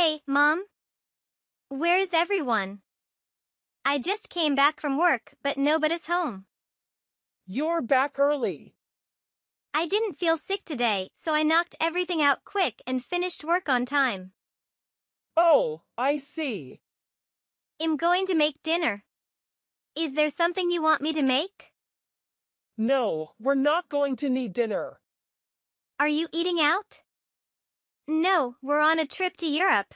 Hey, Mom. Where is everyone? I just came back from work, but nobody's home. You're back early. I didn't feel sick today, so I knocked everything out quick and finished work on time. Oh, I see. I'm going to make dinner. Is there something you want me to make? No, we're not going to need dinner. Are you eating out? No, we're on a trip to Europe.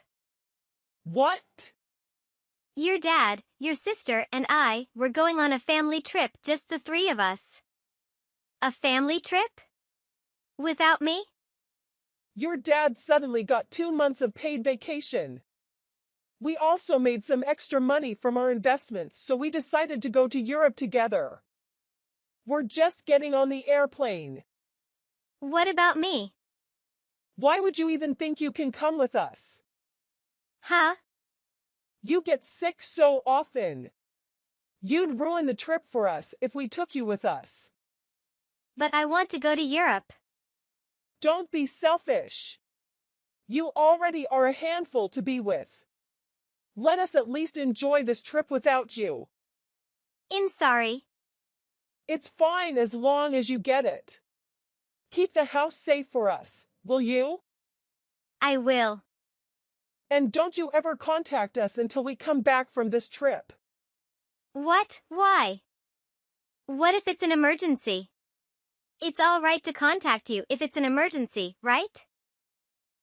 What? Your dad, your sister, and I, we're going on a family trip, just the three of us. A family trip? Without me? Your dad suddenly got 2 months of paid vacation. We also made some extra money from our investments, so we decided to go to Europe together. We're just getting on the airplane. What about me? Why would you even think you can come with us? Huh? You get sick so often. You'd ruin the trip for us if we took you with us. But I want to go to Europe. Don't be selfish. You already are a handful to be with. Let us at least enjoy this trip without you. I'm sorry. It's fine as long as you get it. Keep the house safe for us, will you? I will. And don't you ever contact us until we come back from this trip. What? Why? What if it's an emergency? It's all right to contact you if it's an emergency, right?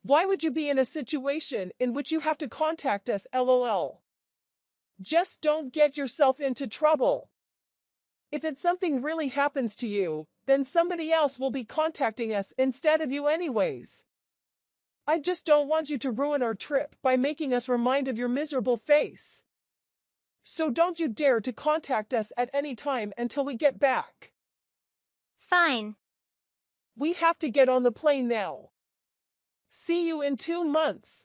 Why would you be in a situation in which you have to contact us, lol? Just don't get yourself into trouble. If it's something really happens to you, then somebody else will be contacting us instead of you anyways. I just don't want you to ruin our trip by making us remind of your miserable face. So don't you dare to contact us at any time until we get back. Fine. We have to get on the plane now. See you in 2 months.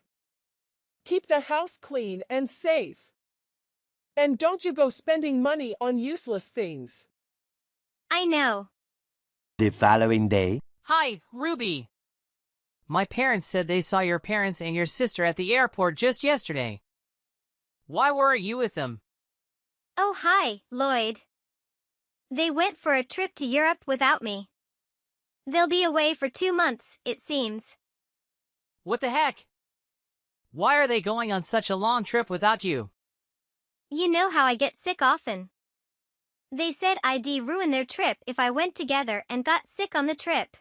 Keep the house clean and safe. And don't you go spending money on useless things. I know. The following day. Hi, Ruby. My parents said they saw your parents and your sister at the airport just yesterday. Why weren't you with them? Oh, hi, Lloyd. They went for a trip to Europe without me. They'll be away for 2 months, it seems. What the heck? Why are they going on such a long trip without you? You know how I get sick often. They said I'd ruin their trip if I went together and got sick on the trip.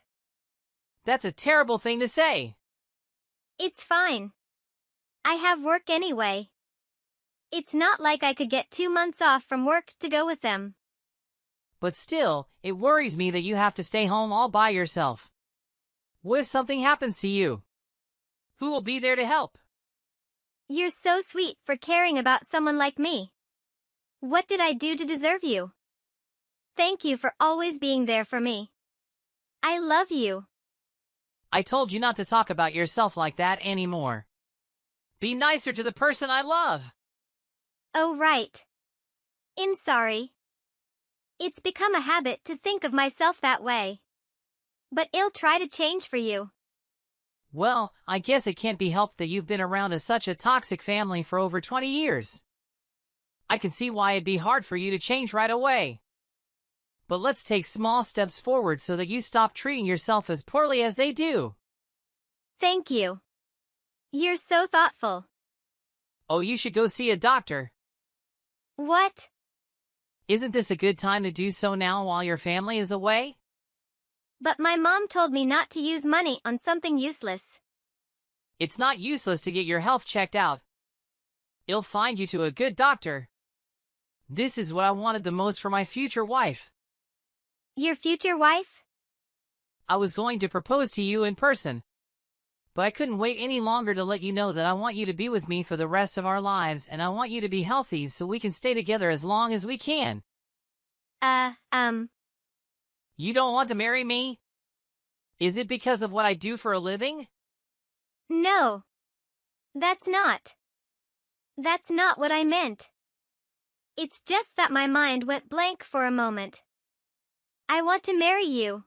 That's a terrible thing to say. It's fine. I have work anyway. It's not like I could get 2 months off from work to go with them. But still, it worries me that you have to stay home all by yourself. What if something happens to you? Who will be there to help? You're so sweet for caring about someone like me. What did I do to deserve you? Thank you for always being there for me. I love you. I told you not to talk about yourself like that anymore. Be nicer to the person I love. Oh, right. I'm sorry. It's become a habit to think of myself that way. But I'll try to change for you. Well, I guess it can't be helped that you've been around such a toxic family for over 20 years. I can see why it'd be hard for you to change right away. But let's take small steps forward so that you stop treating yourself as poorly as they do. Thank you. You're so thoughtful. Oh, you should go see a doctor. What? Isn't this a good time to do so now while your family is away? But my mom told me not to use money on something useless. It's not useless to get your health checked out. It'll find you to a good doctor. This is what I wanted the most for my future wife. Your future wife? I was going to propose to you in person. But I couldn't wait any longer to let you know that I want you to be with me for the rest of our lives, and I want you to be healthy so we can stay together as long as we can. You don't want to marry me? Is it because of what I do for a living? No. That's not what I meant. It's just that my mind went blank for a moment. I want to marry you.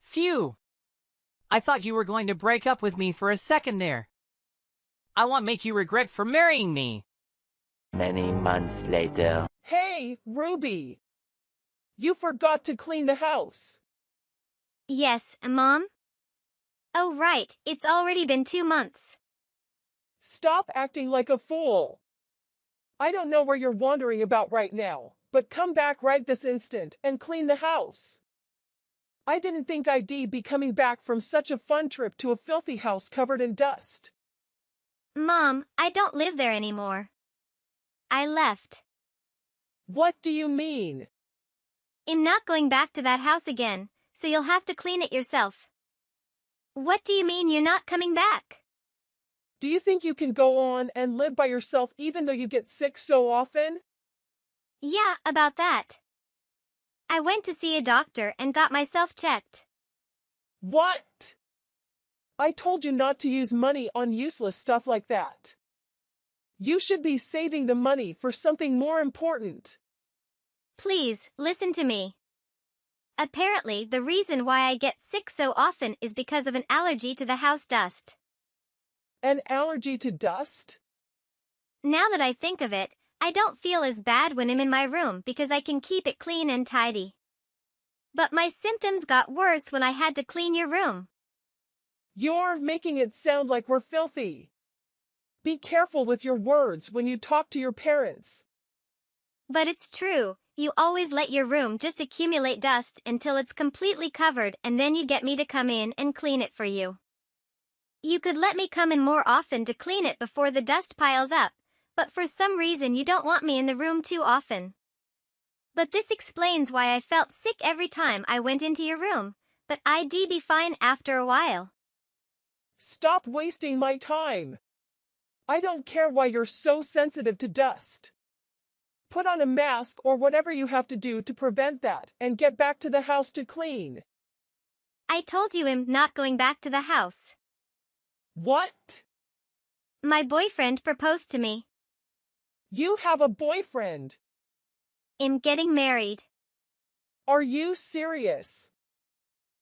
Phew. I thought you were going to break up with me for a second there. I won't make you regret for marrying me. Many months later. Hey, Ruby! You forgot to clean the house. Yes, Mom? Oh right, it's already been 2 months. Stop acting like a fool. I don't know where you're wandering about right now, but come back right this instant and clean the house. I didn't think I'd be coming back from such a fun trip to a filthy house covered in dust. Mom, I don't live there anymore. I left. What do you mean? I'm not going back to that house again, so you'll have to clean it yourself. What do you mean you're not coming back? Do you think you can go on and live by yourself even though you get sick so often? Yeah, about that. I went to see a doctor and got myself checked. What? I told you not to use money on useless stuff like that. You should be saving the money for something more important. Please, listen to me. Apparently, the reason why I get sick so often is because of an allergy to the house dust. An allergy to dust? Now that I think of it, I don't feel as bad when I'm in my room because I can keep it clean and tidy. But my symptoms got worse when I had to clean your room. You're making it sound like we're filthy. Be careful with your words when you talk to your parents. But it's true, you always let your room just accumulate dust until it's completely covered and then you get me to come in and clean it for you. You could let me come in more often to clean it before the dust piles up, but for some reason you don't want me in the room too often. But this explains why I felt sick every time I went into your room, but I'd be fine after a while. Stop wasting my time. I don't care why you're so sensitive to dust. Put on a mask or whatever you have to do to prevent that and get back to the house to clean. I told you I'm not going back to the house. What? My boyfriend proposed to me. You have a boyfriend. I'm getting married. Are you serious?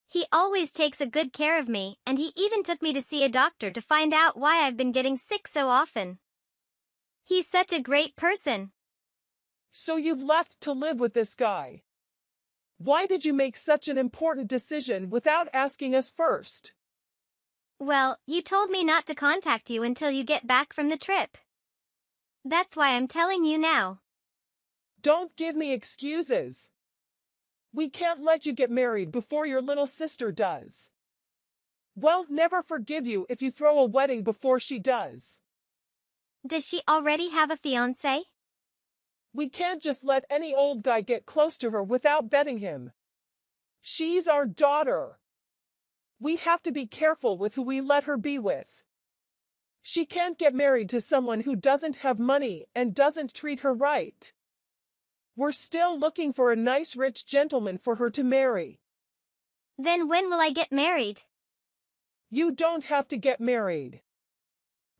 He always takes a good care of me, and he even took me to see a doctor to find out why I've been getting sick so often. He's such a great person. So you've left to live with this guy. Why did you make such an important decision without asking us first? Well, you told me not to contact you until you get back from the trip. That's why I'm telling you now. Don't give me excuses. We can't let you get married before your little sister does. We'll never forgive you if you throw a wedding before she does. Does she already have a fiancé? We can't just let any old guy get close to her without betting him. She's our daughter. We have to be careful with who we let her be with. She can't get married to someone who doesn't have money and doesn't treat her right. We're still looking for a nice rich gentleman for her to marry. Then when will I get married? You don't have to get married.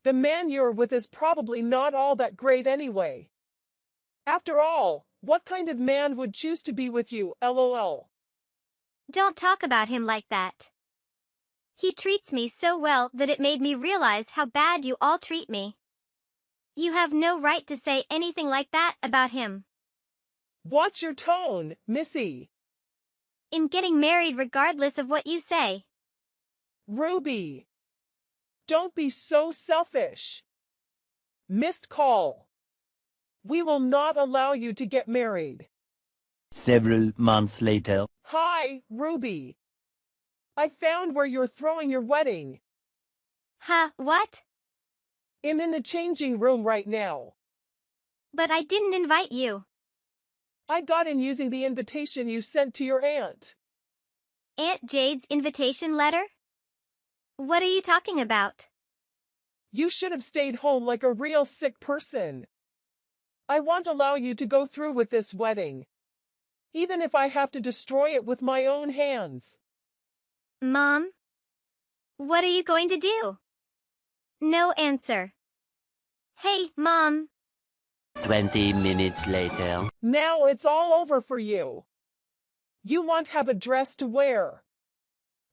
The man you're with is probably not all that great anyway. After all, what kind of man would choose to be with you, LOL? Don't talk about him like that. He treats me so well that it made me realize how bad you all treat me. You have no right to say anything like that about him. Watch your tone, Missy. I'm getting married regardless of what you say. Ruby. Don't be so selfish. Missed call. We will not allow you to get married. Several months later. Hi, Ruby. I found where you're throwing your wedding. Huh, what? I'm in the changing room right now. But I didn't invite you. I got in using the invitation you sent to your aunt. Aunt Jade's invitation letter? What are you talking about? You should have stayed home like a real sick person. I won't allow you to go through with this wedding. Even if I have to destroy it with my own hands. Mom? What are you going to do? No answer. Hey, Mom. 20 minutes later. Now it's all over for you. You won't have a dress to wear.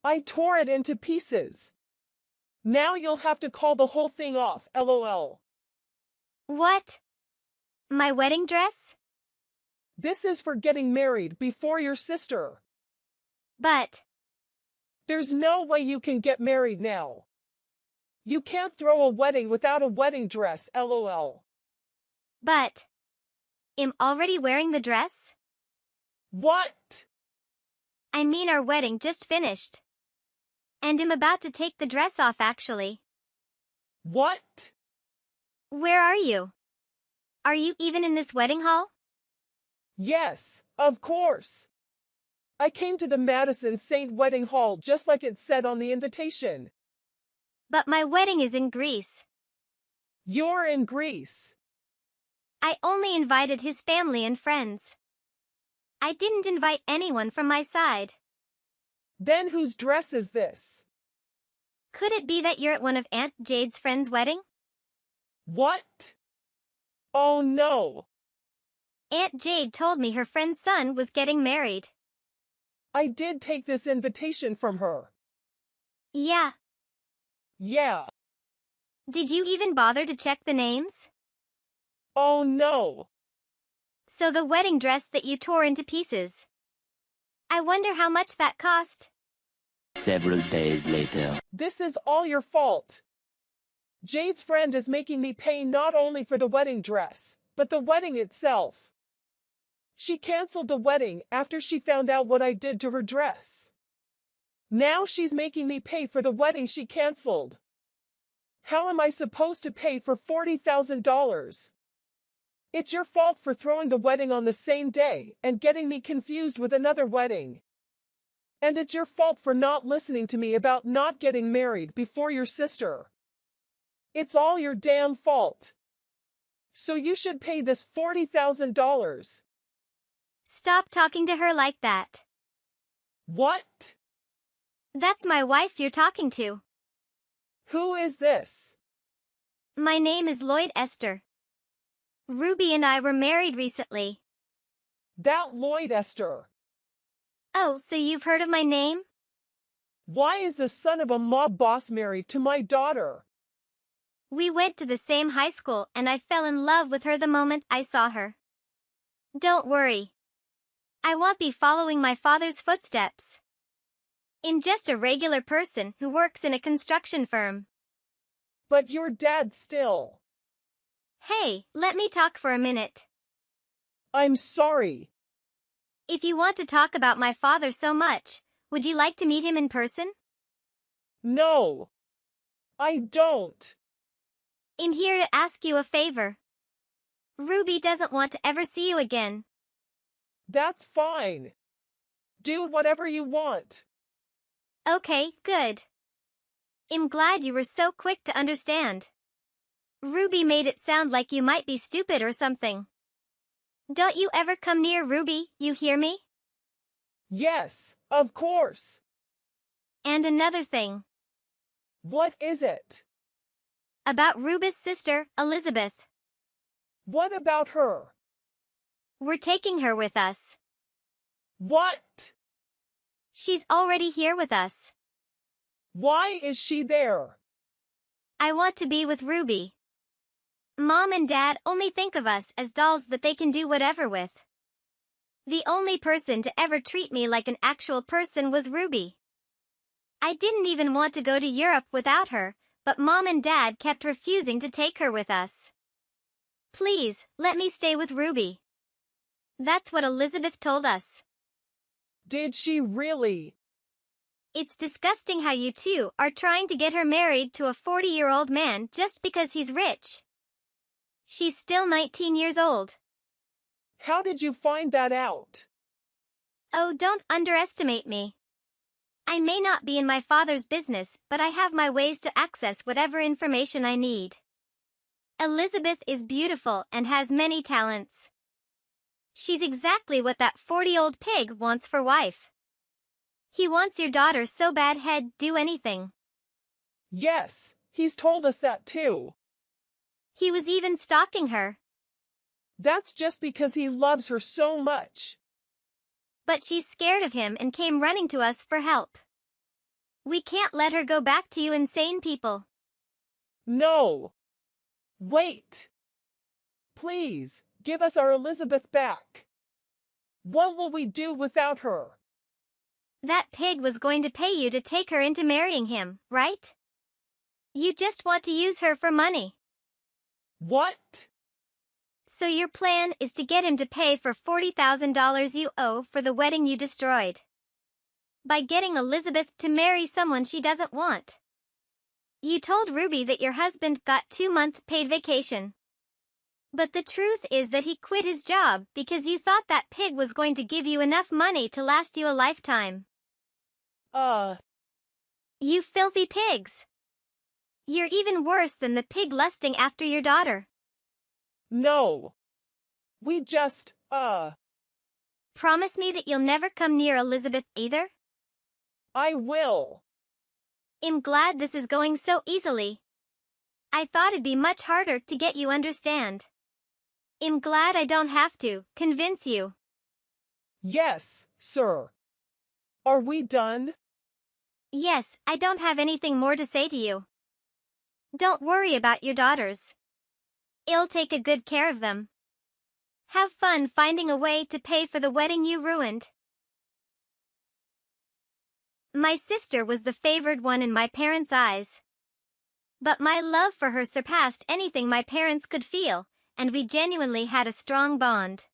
I tore it into pieces. Now you'll have to call the whole thing off, LOL. What? My wedding dress? This is for getting married before your sister. But, There's no way you can get married now. You can't throw a wedding without a wedding dress, LOL. but, I'm already wearing the dress? What? I mean our wedding just finished. And I'm about to take the dress off actually. What? Where are you? Are you even in this wedding hall? Yes, of course. I came to the Madison St. Wedding Hall just like it said on the invitation. But my wedding is in Greece. You're in Greece. I only invited his family and friends. I didn't invite anyone from my side. Then whose dress is this? Could it be that you're at one of Aunt Jade's friends' wedding? What? Oh no. Aunt Jade told me her friend's son was getting married. I did take this invitation from her. Yeah. Yeah. Did you even bother to check the names? Oh no. So the wedding dress that you tore into pieces. I wonder how much that cost. Several days later. This is all your fault. Jade's friend is making me pay not only for the wedding dress, but the wedding itself. She canceled the wedding after she found out what I did to her dress. Now she's making me pay for the wedding she canceled. How am I supposed to pay for $40,000? It's your fault for throwing the wedding on the same day and getting me confused with another wedding. And it's your fault for not listening to me about not getting married before your sister. It's all your damn fault. So you should pay this $40,000. Stop talking to her like that. What? That's my wife you're talking to. Who is this? My name is Lloyd Esther. Ruby and I were married recently. That Lloyd Esther. Oh, so you've heard of my name? Why is the son of a mob boss married to my daughter? We went to the same high school and I fell in love with her the moment I saw her. Don't worry. I won't be following my father's footsteps. I'm just a regular person who works in a construction firm. But your dad still. Hey, let me talk for a minute. I'm sorry. If you want to talk about my father so much, would you like to meet him in person? No. I don't. I'm here to ask you a favor. Ruby doesn't want to ever see you again. That's fine. Do whatever you want. Okay, good. I'm glad you were so quick to understand. Ruby made it sound like you might be stupid or something. Don't you ever come near Ruby, you hear me? Yes, of course. And another thing. What is it? About Ruby's sister, Elizabeth. What about her? We're taking her with us. What? She's already here with us. Why is she there? I want to be with Ruby. Mom and Dad only think of us as dolls that they can do whatever with. The only person to ever treat me like an actual person was Ruby. I didn't even want to go to Europe without her, but Mom and Dad kept refusing to take her with us. Please, let me stay with Ruby. That's what Elizabeth told us. Did she really? It's disgusting how you two are trying to get her married to a 40-year-old man just because he's rich. She's still 19 years old. How did you find that out? Oh, don't underestimate me. I may not be in my father's business, but I have my ways to access whatever information I need. Elizabeth is beautiful and has many talents. She's exactly what that 40-old pig wants for wife. He wants your daughter so bad he'd do anything. Yes, he's told us that too. He was even stalking her. That's just because he loves her so much. But she's scared of him and came running to us for help. We can't let her go back to you insane people. No. Wait. Please, give us our Elizabeth back. What will we do without her? That pig was going to pay you to take her into marrying him, right? You just want to use her for money. What? So your plan is to get him to pay for $40,000 you owe for the wedding you destroyed. By getting Elizabeth to marry someone she doesn't want. You told Ruby that your husband got 2-month paid vacation. But the truth is that he quit his job because you thought that pig was going to give you enough money to last you a lifetime. You filthy pigs. You're even worse than the pig lusting after your daughter. No. We just, Promise me that you'll never come near Elizabeth either? I will. I'm glad this is going so easily. I thought it'd be much harder to get you understand. I'm glad I don't have to convince you. Yes, sir. Are we done? Yes, I don't have anything more to say to you. Don't worry about your daughters. I'll take a good care of them. Have fun finding a way to pay for the wedding you ruined. My sister was the favored one in my parents' eyes. But my love for her surpassed anything my parents could feel, and we genuinely had a strong bond.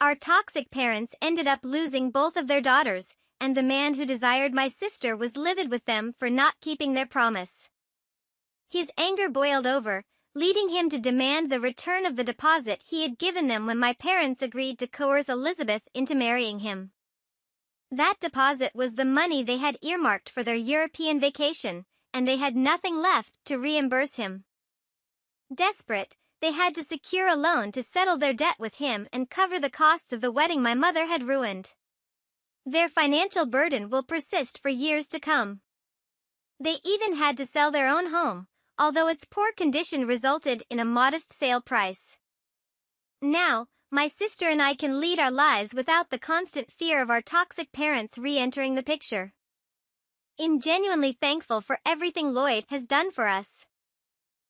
Our toxic parents ended up losing both of their daughters, and the man who desired my sister was livid with them for not keeping their promise. His anger boiled over, leading him to demand the return of the deposit he had given them when my parents agreed to coerce Elizabeth into marrying him. That deposit was the money they had earmarked for their European vacation, and they had nothing left to reimburse him. Desperate, they had to secure a loan to settle their debt with him and cover the costs of the wedding my mother had ruined. Their financial burden will persist for years to come. They even had to sell their own home, although its poor condition resulted in a modest sale price. Now, my sister and I can lead our lives without the constant fear of our toxic parents re-entering the picture. I'm genuinely thankful for everything Lloyd has done for us.